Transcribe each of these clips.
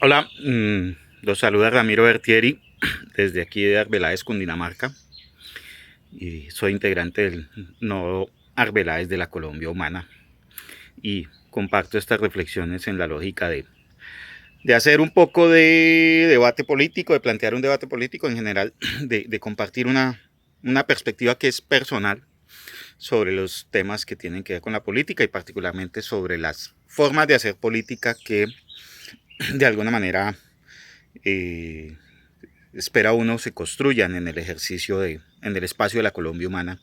Hola, los saluda Ramiro Bertieri desde aquí de Arbeláez, Cundinamarca, y soy integrante del nodo Arbeláez de la Colombia Humana y comparto estas reflexiones en la lógica de hacer un poco de debate político, de plantear un debate político en general, de compartir una perspectiva que es personal sobre los temas que tienen que ver con la política y particularmente sobre las formas de hacer política que de alguna manera eh, espera uno se construyan en el ejercicio en el espacio de la Colombia humana,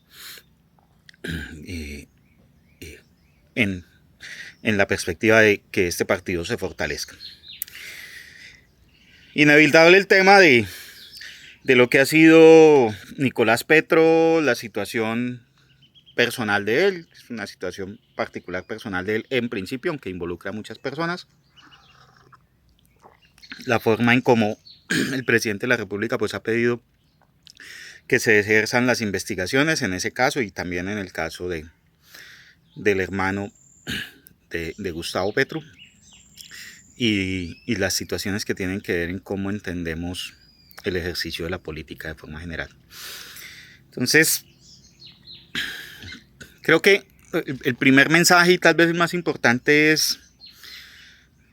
eh, eh, en, en la perspectiva de que este partido se fortalezca. Inevitable el tema de lo que ha sido Nicolás Petro, la situación personal de él, es una situación particular personal de él en principio, aunque involucra a muchas personas, la forma en cómo el presidente de la República pues ha pedido que se ejerzan las investigaciones en ese caso y también en el caso del hermano de Gustavo Petro y las situaciones que tienen que ver en cómo entendemos el ejercicio de la política de forma general. Entonces, creo que el primer mensaje y tal vez el más importante es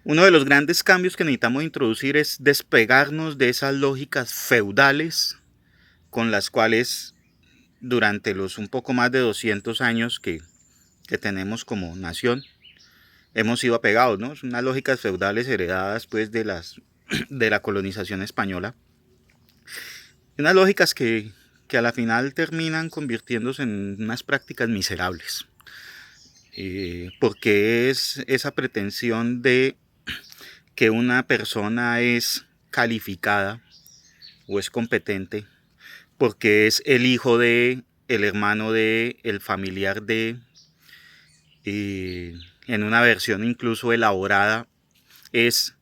uno de los grandes cambios que necesitamos introducir es despegarnos de esas lógicas feudales con las cuales durante los un poco más de 200 años que tenemos como nación hemos sido apegados, ¿no? Son unas lógicas feudales heredadas pues de la colonización española. Unas lógicas que a la final terminan convirtiéndose en unas prácticas miserables. Porque es esa pretensión de que una persona es calificada o es competente porque es el hijo de, el hermano de, el familiar de, en una versión incluso elaborada, es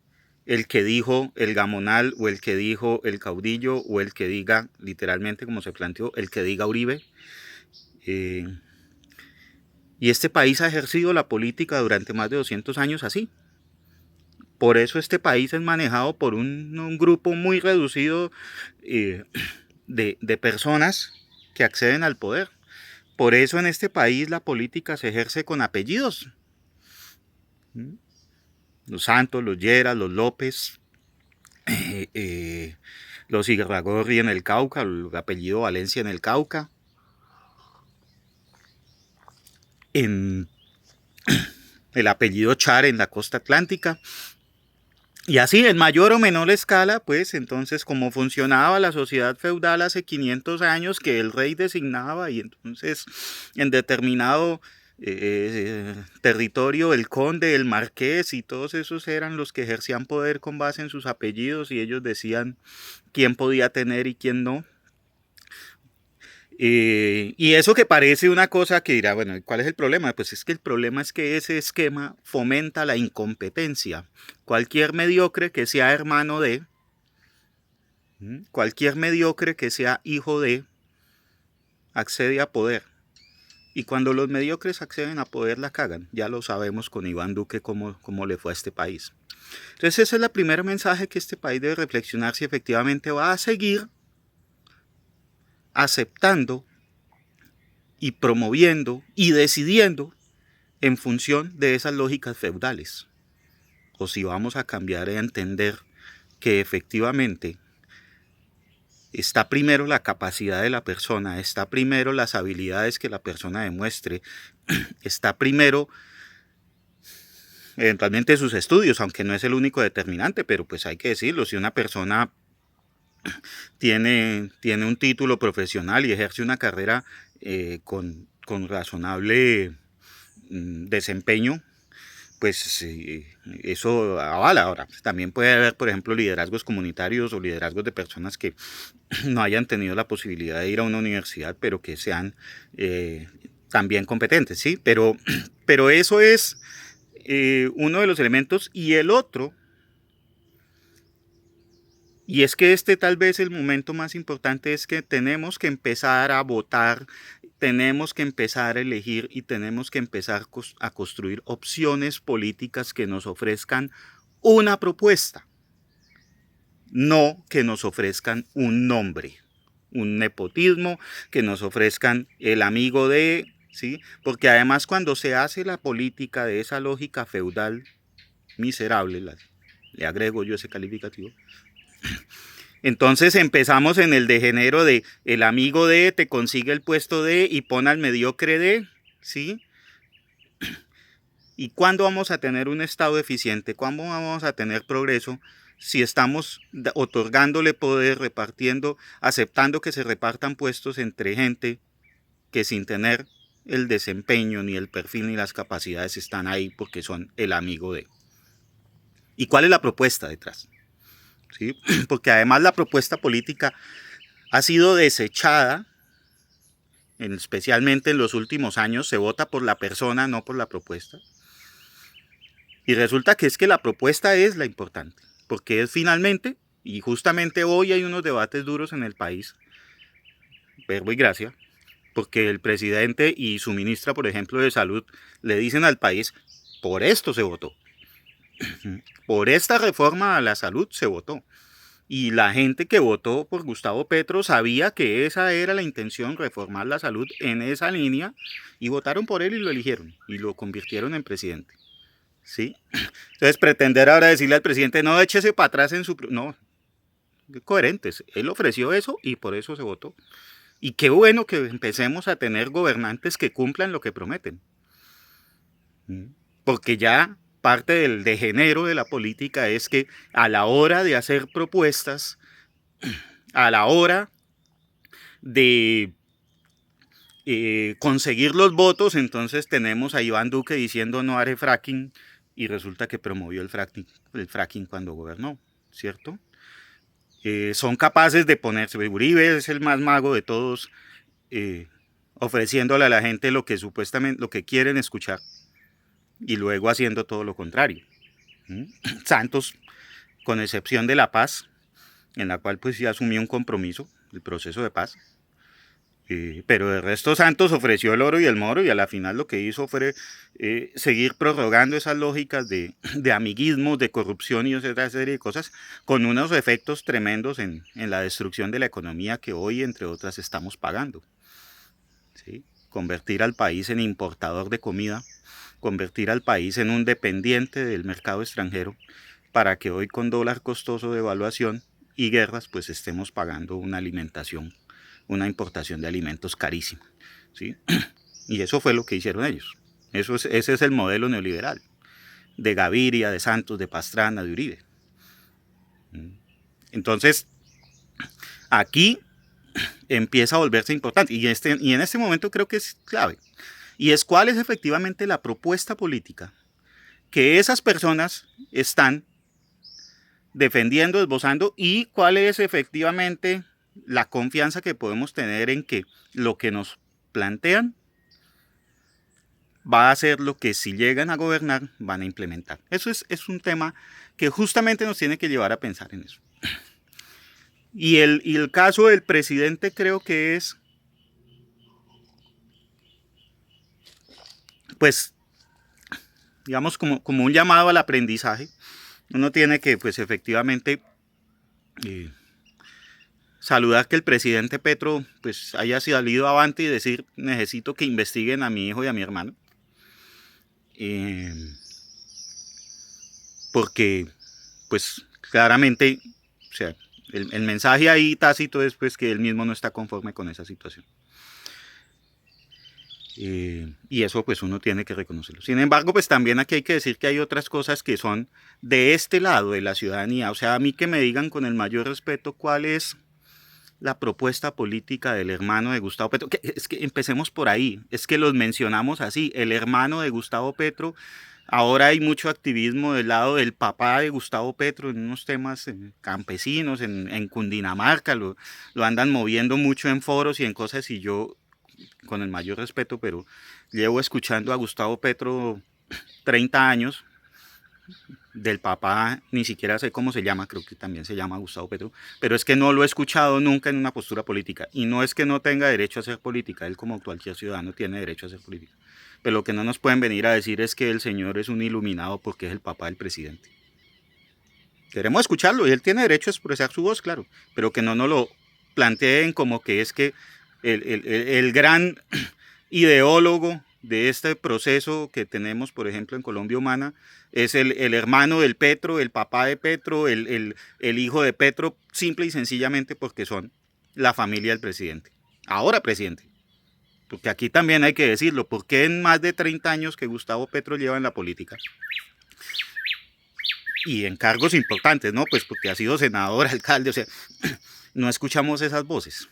el que dijo el gamonal o el que dijo el caudillo o el que diga, literalmente como se planteó, el que diga Uribe. Eh, y este país ha ejercido la política durante más de 200 años así. Por eso este país es manejado por un grupo muy reducido eh, de personas que acceden al poder. Por eso en este país la política se ejerce con apellidos. Los Santos, los Lleras, los López, eh, eh, los Irragorri en el Cauca, el apellido Valencia en el Cauca, en el apellido Char en la costa atlántica. Y así, en mayor o menor escala, pues entonces como funcionaba la sociedad feudal hace 500 años, que el rey designaba y entonces en determinado territorio el conde, el marqués y todos esos eran los que ejercían poder con base en sus apellidos y ellos decían quién podía tener y quién no. Y eso que parece una cosa que dirá, bueno, ¿cuál es el problema? Pues es que el problema es que ese esquema fomenta la incompetencia. Cualquier mediocre que sea hermano de, cualquier mediocre que sea hijo de, accede a poder. Y cuando los mediocres acceden a poder la cagan. Ya lo sabemos con Iván Duque cómo le fue a este país. Entonces ese es el primer mensaje que este país debe reflexionar si efectivamente va a seguir aceptando y promoviendo y decidiendo en función de esas lógicas feudales. O si vamos a cambiar a entender que efectivamente está primero la capacidad de la persona, está primero las habilidades que la persona demuestre, está primero eventualmente sus estudios, aunque no es el único determinante, pero pues hay que decirlo, si una persona tiene un título profesional y ejerce una carrera con razonable desempeño, pues eso avala. Ahora, también puede haber, por ejemplo, liderazgos comunitarios o liderazgos de personas que no hayan tenido la posibilidad de ir a una universidad, pero que sean también competentes, ¿sí? Pero eso es uno de los elementos. Y el otro, y es que este tal vez el momento más importante es que tenemos que empezar a votar, tenemos que empezar a elegir y tenemos que empezar a construir opciones políticas que nos ofrezcan una propuesta. no que nos ofrezcan un nombre, un nepotismo, que nos ofrezcan el amigo de, ¿sí? Porque además cuando se hace la política de esa lógica feudal miserable, le agrego yo ese calificativo, entonces empezamos en el degenero de el amigo de te consigue el puesto de y pone al mediocre de, ¿sí? ¿Y cuándo vamos a tener un Estado eficiente? ¿Cuándo vamos a tener progreso? Si estamos otorgándole poder, repartiendo, aceptando que se repartan puestos entre gente que sin tener el desempeño, ni el perfil, ni las capacidades están ahí porque son el amigo de. ¿Y cuál es la propuesta detrás? ¿Sí? Porque además la propuesta política ha sido desechada, especialmente en los últimos años, se vota por la persona, no por la propuesta. Y resulta que es que la propuesta es la importante, porque es finalmente, y justamente hoy hay unos debates duros en el país, verbo y gracia, porque el presidente y su ministra, por ejemplo, de salud, le dicen al país, por esto se votó, por esta reforma a la salud se votó. Y la gente que votó por Gustavo Petro sabía que esa era la intención, reformar la salud en esa línea, y votaron por él y lo eligieron, y lo convirtieron en presidente. ¿Sí? Entonces pretender ahora decirle al presidente, no, échese para atrás en su... No, coherentes. Él ofreció eso y por eso se votó. Y qué bueno que empecemos a tener gobernantes que cumplan lo que prometen. Porque ya parte del degenero de la política es que a la hora de hacer propuestas, a la hora de conseguir los votos, entonces tenemos a Iván Duque diciendo no haré fracking y resulta que promovió el fracking cuando gobernó, ¿cierto? Son capaces de ponerse, Uribe es el más mago de todos, ofreciéndole a la gente lo que supuestamente, lo que quieren escuchar y luego haciendo todo lo contrario. Santos, con excepción de La Paz, en la cual pues ya asumió un compromiso, el proceso de paz, pero de resto Santos ofreció el oro y el moro y a la final lo que hizo fue seguir prorrogando esas lógicas de amiguismo, de corrupción y otra serie de cosas con unos efectos tremendos en la destrucción de la economía que hoy, entre otras, estamos pagando. ¿Sí? Convertir al país en importador de comida, convertir al país en un dependiente del mercado extranjero para que hoy con dólar costoso de evaluación y guerras pues estemos pagando una alimentación, una importación de alimentos carísima, ¿sí? Y eso fue lo que hicieron ellos. Ese es el modelo neoliberal, de Gaviria, de Santos, de Pastrana, de Uribe. Entonces, aquí empieza a volverse importante, y en este momento creo que es clave, y es cuál es efectivamente la propuesta política que esas personas están defendiendo, esbozando, y cuál es efectivamente la confianza que podemos tener en que lo que nos plantean va a ser lo que si llegan a gobernar van a implementar. Eso es un tema que justamente nos tiene que llevar a pensar en eso. Y el caso del presidente creo que es, pues, digamos, como un llamado al aprendizaje. Uno tiene que, pues, efectivamente saludar que el presidente Petro pues haya salido avante y decir necesito que investiguen a mi hijo y a mi hermano, porque pues claramente, o sea, el mensaje ahí tácito es pues que él mismo no está conforme con esa situación, y eso pues uno tiene que reconocerlo. Sin embargo, pues también aquí hay que decir que hay otras cosas que son de este lado de la ciudadanía. O sea, a mí que me digan con el mayor respeto cuál es la propuesta política del hermano de Gustavo Petro. Es que empecemos por ahí, es que los mencionamos así, el hermano de Gustavo Petro. Ahora hay mucho activismo del lado del papá de Gustavo Petro en unos temas campesinos, en Cundinamarca, lo andan moviendo mucho en foros y en cosas, y yo, con el mayor respeto, pero llevo escuchando a Gustavo Petro 30 años, del papá ni siquiera sé cómo se llama, creo que también se llama Gustavo Petro, pero es que no lo he escuchado nunca en una postura política, y no es que no tenga derecho a hacer política, él como cualquier ciudadano tiene derecho a hacer política, pero lo que no nos pueden venir a decir es que el señor es un iluminado porque es el papá del presidente. Queremos escucharlo y él tiene derecho a expresar su voz, claro, pero que no nos lo planteen como que es que el gran ideólogo de este proceso que tenemos, por ejemplo, en Colombia Humana, es el hermano del Petro, el papá de Petro, el hijo de Petro, simple y sencillamente porque son la familia del presidente, ahora presidente. Porque aquí también hay que decirlo, porque en más de 30 años que Gustavo Petro lleva en la política, y en cargos importantes, ¿no? Pues porque ha sido senador, alcalde, o sea, no escuchamos esas voces.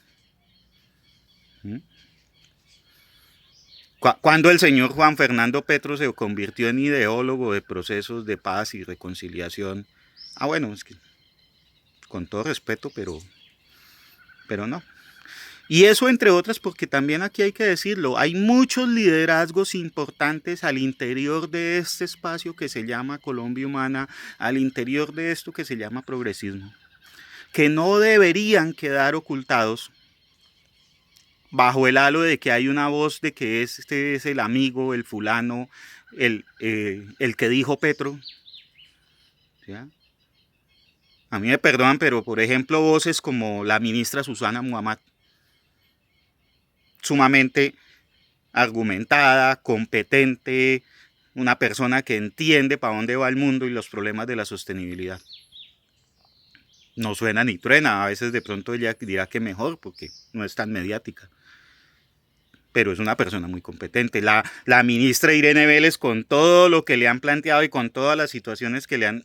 Cuando el señor Juan Fernando Petro se convirtió en ideólogo de procesos de paz y reconciliación, bueno, es que con todo respeto, pero no. Y eso entre otras porque también aquí hay que decirlo, hay muchos liderazgos importantes al interior de este espacio que se llama Colombia Humana, al interior de esto que se llama progresismo, que no deberían quedar ocultados bajo el halo de que hay una voz de que este es el amigo, el fulano, el que dijo Petro. ¿Ya? A mí me perdonan, pero por ejemplo voces como la ministra Susana Muhammad, sumamente argumentada, competente, una persona que entiende para dónde va el mundo y los problemas de la sostenibilidad. No suena ni truena, a veces de pronto ella dirá que mejor porque no es tan mediática, pero es una persona muy competente. La ministra Irene Vélez, con todo lo que le han planteado y con todas las situaciones que le han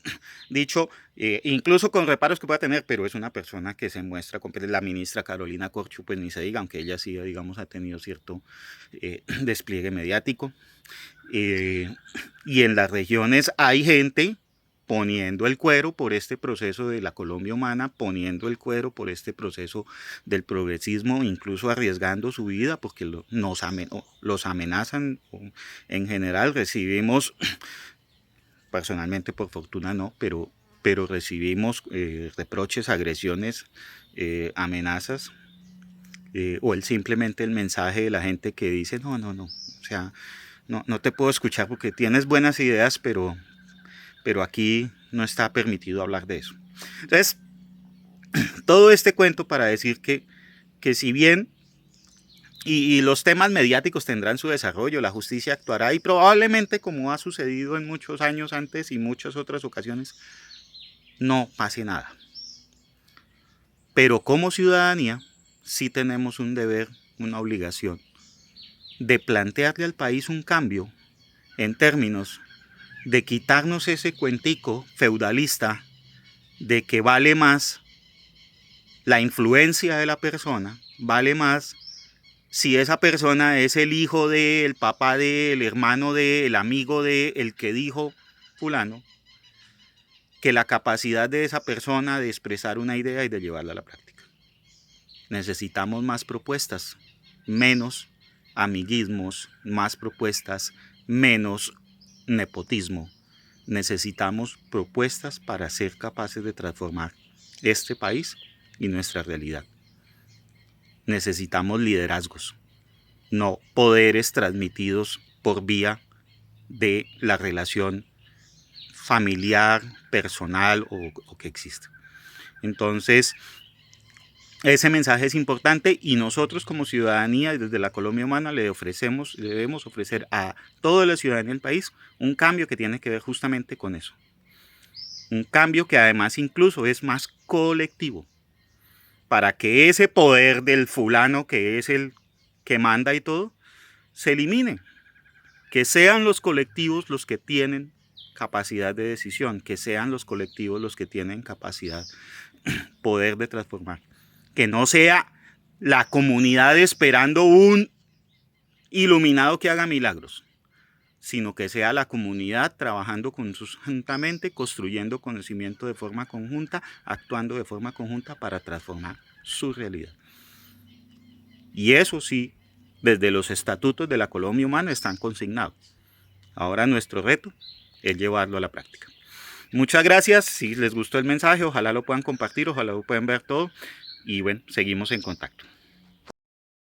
dicho, incluso con reparos que pueda tener, pero es una persona que se muestra competente. La ministra Carolina Corcho, pues ni se diga, aunque ella sí, digamos, ha tenido cierto despliegue mediático. Y en las regiones hay gente poniendo el cuero por este proceso de la Colombia Humana, poniendo el cuero por este proceso del progresismo, incluso arriesgando su vida porque los amenazan. En general recibimos, personalmente por fortuna no, pero recibimos reproches, agresiones, amenazas, o simplemente el mensaje de la gente que dice no, o sea, no te puedo escuchar porque tienes buenas ideas, pero aquí no está permitido hablar de eso. Entonces, todo este cuento para decir que si bien y los temas mediáticos tendrán su desarrollo, la justicia actuará y probablemente, como ha sucedido en muchos años antes y muchas otras ocasiones, no pase nada. Pero como ciudadanía sí tenemos un deber, una obligación de plantearle al país un cambio en términos de quitarnos ese cuentico feudalista de que vale más la influencia de la persona, vale más si esa persona es el hijo de, el papá de, el hermano de, el amigo de, el que dijo fulano, que la capacidad de esa persona de expresar una idea y de llevarla a la práctica. Necesitamos más propuestas, menos amiguismos, más propuestas, menos nepotismo. Necesitamos propuestas para ser capaces de transformar este país y nuestra realidad. Necesitamos liderazgos, no poderes transmitidos por vía de la relación familiar, personal o que exista. Entonces, ese mensaje es importante y nosotros como ciudadanía desde la Colombia Humana le debemos ofrecer a toda la ciudadanía del país un cambio que tiene que ver justamente con eso. Un cambio que además incluso es más colectivo, para que ese poder del fulano que es el que manda y todo, se elimine. Que sean los colectivos los que tienen capacidad de decisión, que sean los colectivos los que tienen capacidad, poder de transformar. Que no sea la comunidad esperando un iluminado que haga milagros, sino que sea la comunidad trabajando conjuntamente, construyendo conocimiento de forma conjunta, actuando de forma conjunta para transformar su realidad. Y eso sí, desde los estatutos de la Colombia Humana están consignados. Ahora nuestro reto es llevarlo a la práctica. Muchas gracias, si les gustó el mensaje, ojalá lo puedan compartir, ojalá lo puedan ver todo y bueno, seguimos en contacto.